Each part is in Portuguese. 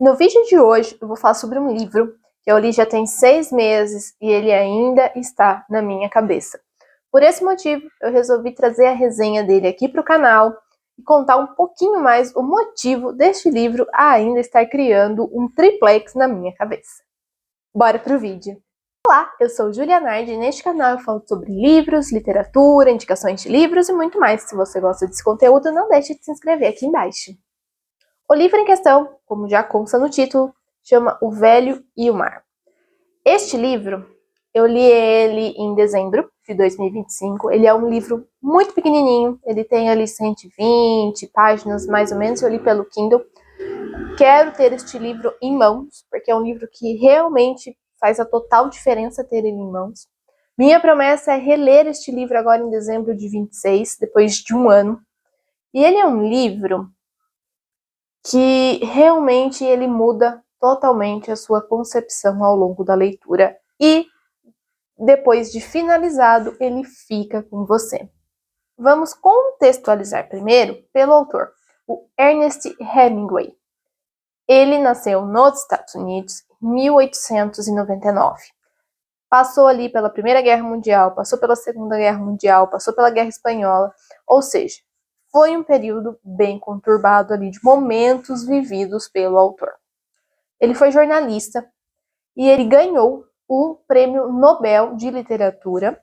No vídeo de hoje eu vou falar sobre um livro que eu li já tem 6 meses e ele ainda está na minha cabeça. Por esse motivo, eu resolvi trazer a resenha dele aqui para o canal e contar um pouquinho mais o motivo deste livro ainda estar criando um triplex na minha cabeça. Bora pro vídeo! Olá, eu sou Julia Nardi e neste canal eu falo sobre livros, literatura, indicações de livros e muito mais. Se você gosta desse conteúdo, não deixe de se inscrever aqui embaixo. O livro em questão, como já consta no título, chama O Velho e o Mar. Este livro, eu li ele em dezembro de 2025. Ele é um livro muito pequenininho, ele tem ali 120 páginas mais ou menos, eu li pelo Kindle. Quero ter este livro em mãos, porque é um livro que realmente faz a total diferença ter ele em mãos. Minha promessa é reler este livro agora em dezembro de 26, depois de um ano. E ele é um livro que realmente ele muda totalmente a sua concepção ao longo da leitura e depois de finalizado ele fica com você. Vamos contextualizar primeiro pelo autor, o Ernest Hemingway. Ele nasceu nos Estados Unidos em 1899. Passou ali pela Primeira Guerra Mundial, passou pela Segunda Guerra Mundial, passou pela Guerra Espanhola, ou seja, foi um período bem conturbado ali de momentos vividos pelo autor. Ele foi jornalista e ele ganhou o Prêmio Nobel de Literatura.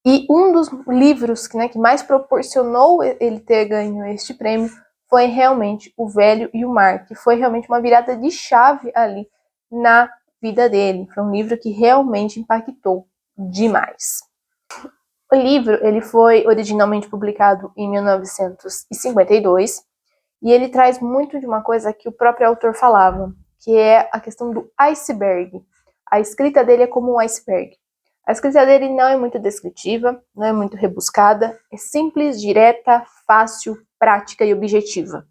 E um dos livros que mais proporcionou ele ter ganho este prêmio foi realmente O Velho e o Mar, que foi realmente uma virada de chave ali na vida dele. Foi um livro que realmente impactou demais. O livro ele foi originalmente publicado em 1952 e ele traz muito de uma coisa que o próprio autor falava, que é a questão do iceberg. A escrita dele é como um iceberg. A escrita dele não é muito descritiva, não é muito rebuscada, é simples, direta, fácil, prática e objetiva.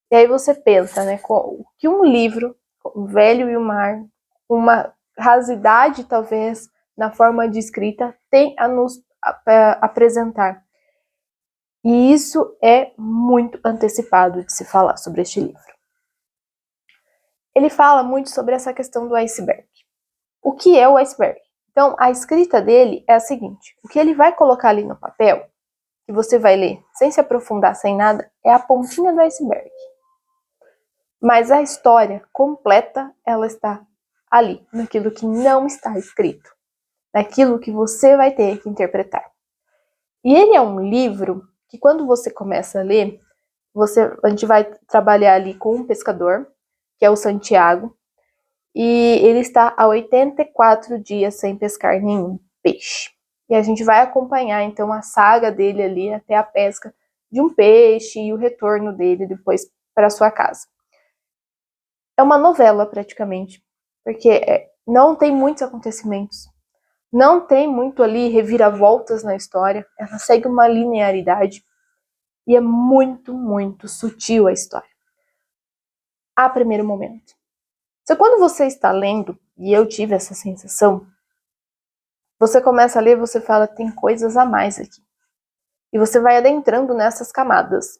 E aí você pensa, né, que um livro, O Velho e o Mar, uma rasidade talvez na forma de escrita, tem a nos apresentar. E isso é muito antecipado de se falar sobre este livro. Ele fala muito sobre essa questão do iceberg. O que é o iceberg? Então, a escrita dele é a seguinte: o que ele vai colocar ali no papel, que você vai ler sem se aprofundar, sem nada, é a pontinha do iceberg. Mas a história completa, ela está ali, naquilo que não está escrito, naquilo que você vai ter que interpretar. E ele é um livro que quando você começa a ler, a gente vai trabalhar ali com um pescador, que é o Santiago, e ele está há 84 dias sem pescar nenhum peixe. E a gente vai acompanhar então a saga dele ali até a pesca de um peixe e o retorno dele depois para sua casa. É uma novela praticamente, porque não tem muitos acontecimentos, não tem muito ali reviravoltas na história, ela segue uma linearidade e é muito, muito sutil a história. A primeiro momento. Então, quando você está lendo, e eu tive essa sensação, você começa a ler e você fala, tem coisas a mais aqui. E você vai adentrando nessas camadas.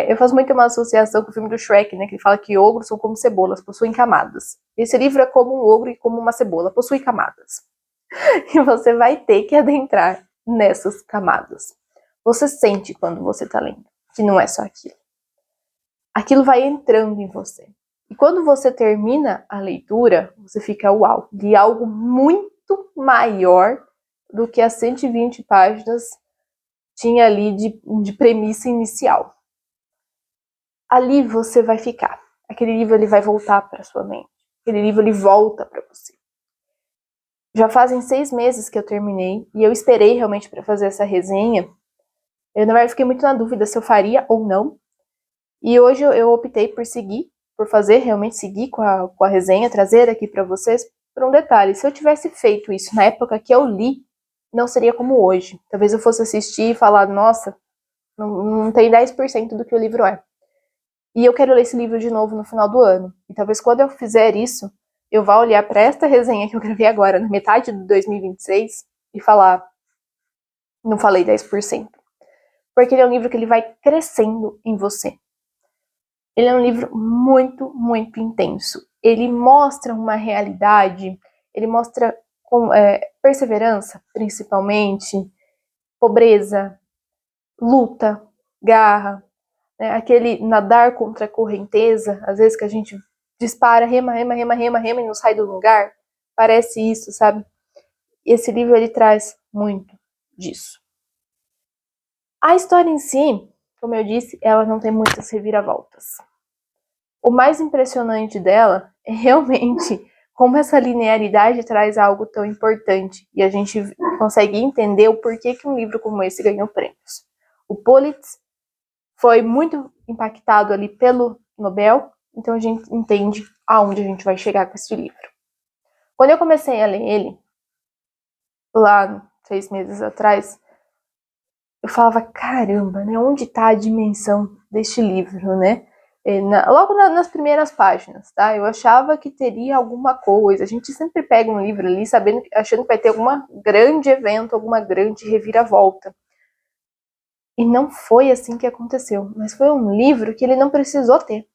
Eu faço muito uma associação com o filme do Shrek, né, que ele fala que ogros são como cebolas, possuem camadas. Esse livro é como um ogro e como uma cebola, possui camadas. E você vai ter que adentrar nessas camadas. Você sente quando você está lendo, que não é só aquilo. Aquilo vai entrando em você. E quando você termina a leitura, você fica, uau, de algo muito maior do que as 120 páginas tinha ali de premissa inicial. Ali você vai ficar. Aquele livro ele vai voltar para sua mente. Aquele livro ele volta para você. Já fazem 6 meses que eu terminei e eu esperei realmente para fazer essa resenha. Eu, na verdade, fiquei muito na dúvida se eu faria ou não. E hoje eu optei por fazer, realmente seguir com a resenha, trazer aqui para vocês por um detalhe. Se eu tivesse feito isso na época que eu li, não seria como hoje. Talvez eu fosse assistir e falar, nossa, não tem 10% do que o livro é. E eu quero ler esse livro de novo no final do ano. E talvez quando eu fizer isso, eu vá olhar para esta resenha que eu gravei agora, na metade de 2026, e falar, não falei 10%. Porque ele é um livro que ele vai crescendo em você. Ele é um livro muito, muito intenso. Ele mostra uma realidade, ele mostra perseverança, principalmente, pobreza, luta, garra, né? Aquele nadar contra a correnteza, às vezes que a gente dispara, rema, rema, rema, rema, rema e não sai do lugar. Parece isso, sabe? Esse livro, ele traz muito disso. A história em si, como eu disse, ela não tem muitas reviravoltas. O mais impressionante dela é realmente como essa linearidade traz algo tão importante e a gente consegue entender o porquê que um livro como esse ganhou prêmios. O Pulitzer foi muito impactado ali pelo Nobel, então a gente entende aonde a gente vai chegar com esse livro. Quando eu comecei a ler ele, lá 6 meses atrás, eu falava, caramba, né? Onde está a dimensão deste livro, né? Logo nas primeiras páginas, tá? Eu achava que teria alguma coisa. A gente sempre pega um livro ali achando que vai ter algum grande evento, alguma grande reviravolta. E não foi assim que aconteceu. Mas foi um livro que ele não precisou ter.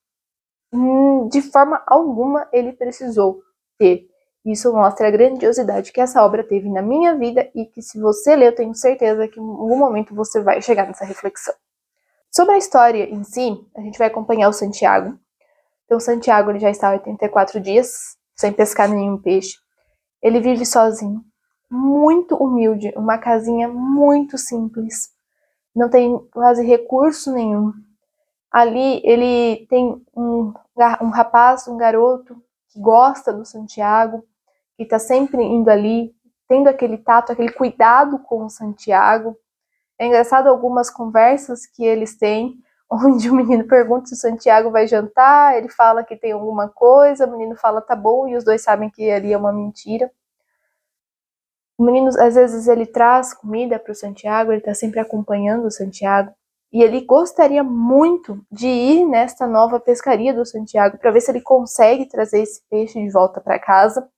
De forma alguma ele precisou ter. Isso mostra a grandiosidade que essa obra teve na minha vida e que, se você ler, eu tenho certeza que em algum momento você vai chegar nessa reflexão. Sobre a história em si, a gente vai acompanhar o Santiago. Então, o Santiago, ele já está há 84 dias sem pescar nenhum peixe. Ele vive sozinho, muito humilde, uma casinha muito simples. Não tem quase recurso nenhum. Ali ele tem um rapaz, um garoto que gosta do Santiago, que está sempre indo ali, tendo aquele tato, aquele cuidado com o Santiago. É engraçado algumas conversas que eles têm, onde o menino pergunta se o Santiago vai jantar, ele fala que tem alguma coisa, o menino fala tá bom, e os dois sabem que ali é uma mentira. O menino, às vezes, ele traz comida para o Santiago, ele está sempre acompanhando o Santiago. E ele gostaria muito de ir nesta nova pescaria do Santiago para ver se ele consegue trazer esse peixe de volta para casa.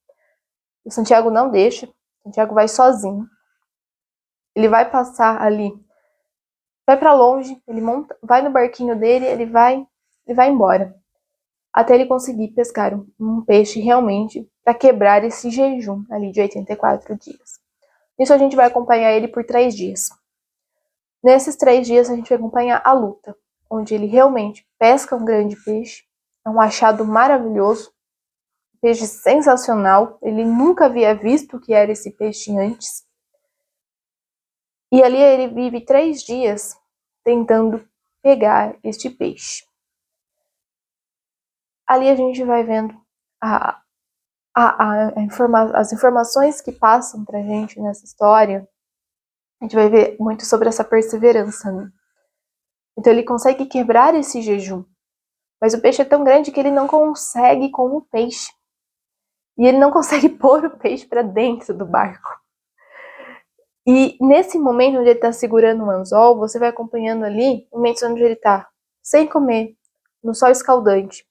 O Santiago não deixa, o Santiago vai sozinho. Ele vai passar ali, vai para longe, ele vai no barquinho dele, ele vai embora. Até ele conseguir pescar um peixe realmente para quebrar esse jejum ali de 84 dias. Isso a gente vai acompanhar ele por 3 dias. Nesses 3 dias a gente vai acompanhar a luta, onde ele realmente pesca um grande peixe, é um achado maravilhoso, um peixe sensacional, ele nunca havia visto o que era esse peixe antes. E ali ele vive 3 dias tentando pegar este peixe. Ali a gente vai vendo as informações que passam pra gente nessa história. A gente vai ver muito sobre essa perseverança, né? Então ele consegue quebrar esse jejum. Mas o peixe é tão grande que ele não consegue com o peixe. E ele não consegue pôr o peixe para dentro do barco. E nesse momento onde ele está segurando o anzol, você vai acompanhando ali o momento onde ele está sem comer, no sol escaldante,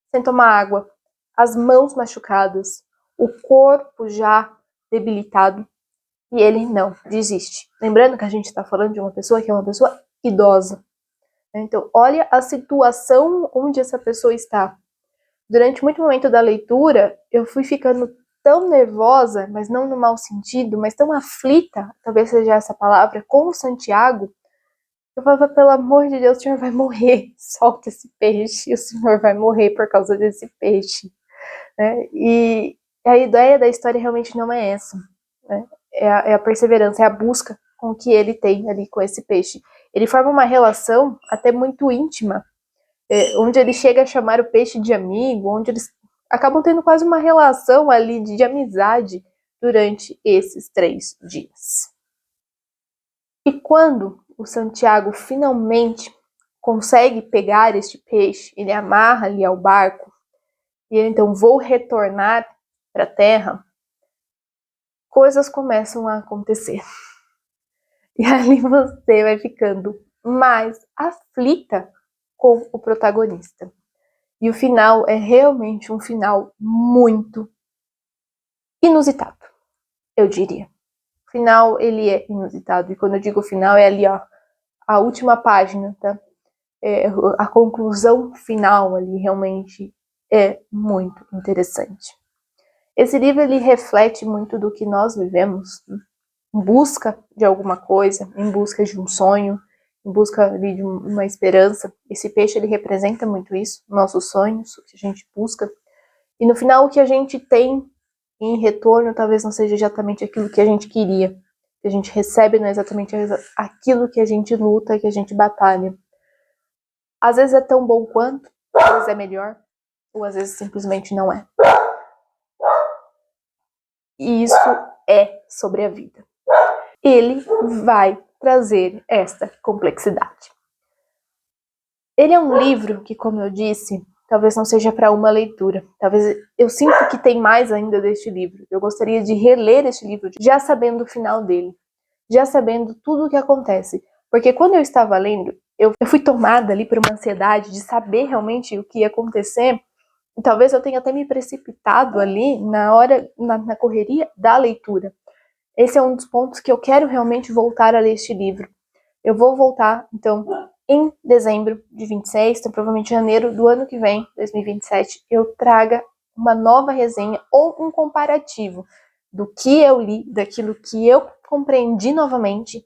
sem tomar água, as mãos machucadas, o corpo já debilitado, e ele não desiste. Lembrando que a gente está falando de uma pessoa que é uma pessoa idosa. Então, olha a situação onde essa pessoa está. Durante muito momento da leitura, eu fui ficando tão nervosa, mas não no mau sentido, mas tão aflita, talvez seja essa palavra, com o Santiago. Eu falava, pelo amor de Deus, o senhor vai morrer, solta esse peixe, o senhor vai morrer por causa desse peixe. Né? E a ideia da história realmente não é essa. Né? É a perseverança, é a busca com que ele tem ali com esse peixe. Ele forma uma relação até muito íntima, onde ele chega a chamar o peixe de amigo, onde eles acabam tendo quase uma relação ali de amizade durante esses 3 dias. E quando o Santiago finalmente consegue pegar este peixe, ele amarra ali ao barco, e ele então vou retornar para a terra, coisas começam a acontecer. E ali você vai ficando mais aflita com o protagonista. E o final é realmente um final muito inusitado, eu diria. O final, ele é inusitado. E quando eu digo final, é ali, ó, a última página, tá? a conclusão final ali realmente é muito interessante. Esse livro ele reflete muito do que nós vivemos, em busca de alguma coisa, em busca de um sonho, em busca de uma esperança. Esse peixe ele representa muito isso, nossos sonhos, o que a gente busca. E no final o que a gente tem em retorno talvez não seja exatamente aquilo que a gente queria. O que a gente recebe não é exatamente aquilo que a gente luta, que a gente batalha. Às vezes é tão bom quanto, às vezes é melhor, ou às vezes simplesmente não é. E isso é sobre a vida. Ele vai trazer esta complexidade. Ele é um livro que, como eu disse, talvez não seja para uma leitura. Talvez eu sinto que tem mais ainda deste livro. Eu gostaria de reler este livro já sabendo o final dele, já sabendo tudo o que acontece. Porque quando eu estava lendo, eu fui tomada ali por uma ansiedade de saber realmente o que ia acontecer. E talvez eu tenha até me precipitado ali na correria da leitura. Esse é um dos pontos que eu quero realmente voltar a ler este livro. Eu vou voltar, então, em dezembro de 26, então provavelmente janeiro do ano que vem, 2027, eu traga uma nova resenha ou um comparativo do que eu li, daquilo que eu compreendi novamente,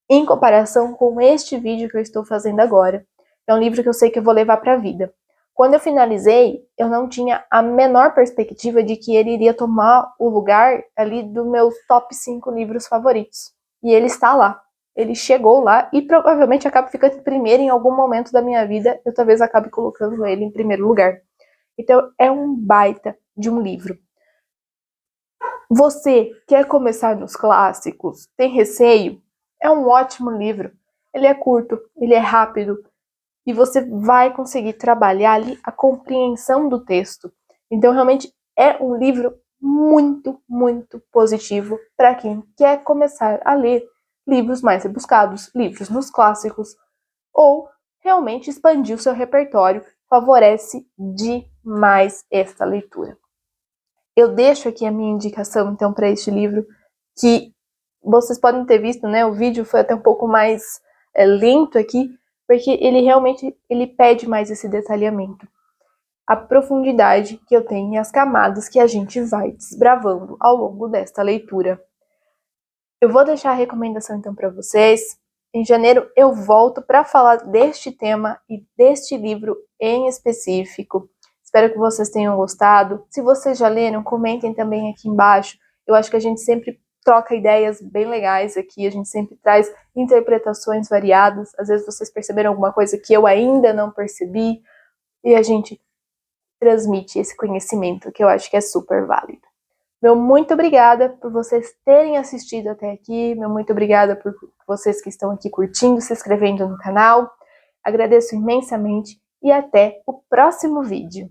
em comparação com este vídeo que eu estou fazendo agora. É um livro que eu sei que eu vou levar para a vida. Quando eu finalizei, eu não tinha a menor perspectiva de que ele iria tomar o lugar ali dos meus top 5 livros favoritos. E ele está lá. Ele chegou lá e provavelmente acaba ficando em primeiro em algum momento da minha vida. Eu talvez acabe colocando ele em primeiro lugar. Então é um baita de um livro. Você quer começar nos clássicos? Tem receio? É um ótimo livro. Ele é curto, ele é rápido e você vai conseguir trabalhar ali a compreensão do texto. Então realmente é um livro muito, muito positivo para quem quer começar a ler livros mais rebuscados, livros nos clássicos, ou realmente expandir o seu repertório. Favorece demais esta leitura. Eu deixo aqui a minha indicação, então, para este livro, que vocês podem ter visto, né? O vídeo foi até um pouco mais lento aqui, porque ele realmente pede mais esse detalhamento. A profundidade que eu tenho e as camadas que a gente vai desbravando ao longo desta leitura. Eu vou deixar a recomendação, então, para vocês. Em janeiro eu volto para falar deste tema e deste livro em específico. Espero que vocês tenham gostado. Se vocês já leram, comentem também aqui embaixo. Eu acho que a gente sempre troca ideias bem legais aqui, a gente sempre traz interpretações variadas. Às vezes vocês perceberam alguma coisa que eu ainda não percebi e a gente transmite esse conhecimento que eu acho que é super válido. Meu muito obrigada por vocês terem assistido até aqui. Meu muito obrigada por vocês que estão aqui curtindo, se inscrevendo no canal. Agradeço imensamente e até o próximo vídeo.